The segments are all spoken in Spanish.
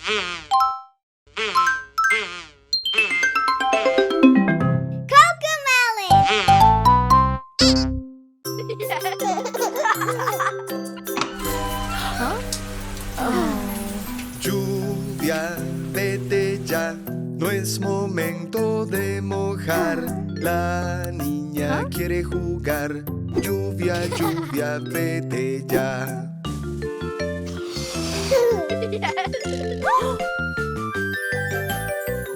Lluvia, vete ya, no es momento de mojar. La niña quiere jugar. Lluvia, lluvia, vete ya.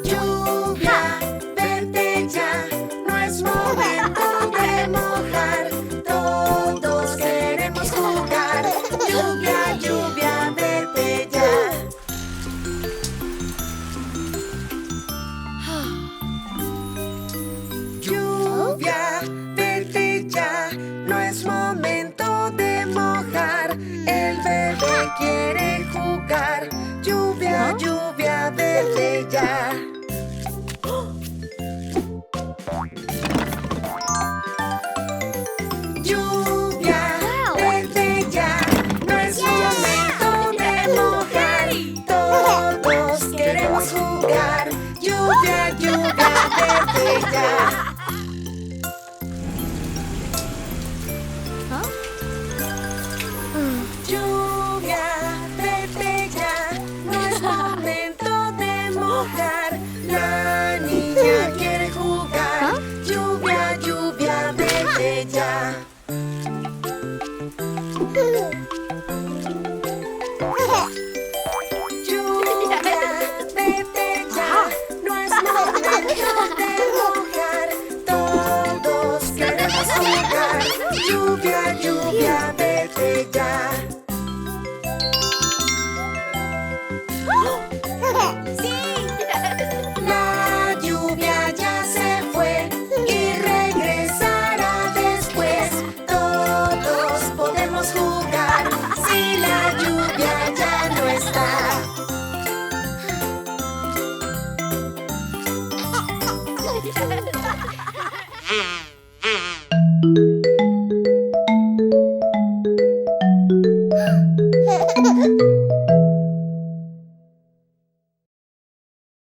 Lluvia, vete ya, no es momento de mojar. Todos queremos jugar. Lluvia, lluvia, vete ya. Lluvia, vete ya, no es momento de mojar. El bebé quiere jugar. Lluvia, lluvia, vete ya. Lluvia, vete ya, no es momento de mojar. Todos queremos jugar. Lluvia, lluvia, vete ya. Lluvia, vete ya, no es momento de mojar. La niña quiere jugar. Lluvia, lluvia, vete ya. Lluvia, vete ya, no es momento de mojar. Todos queremos jugar. Lluvia, lluvia, vete ya. La lluvia ya se fue y regresará después. Todos podemos jugar si la lluvia ya no está.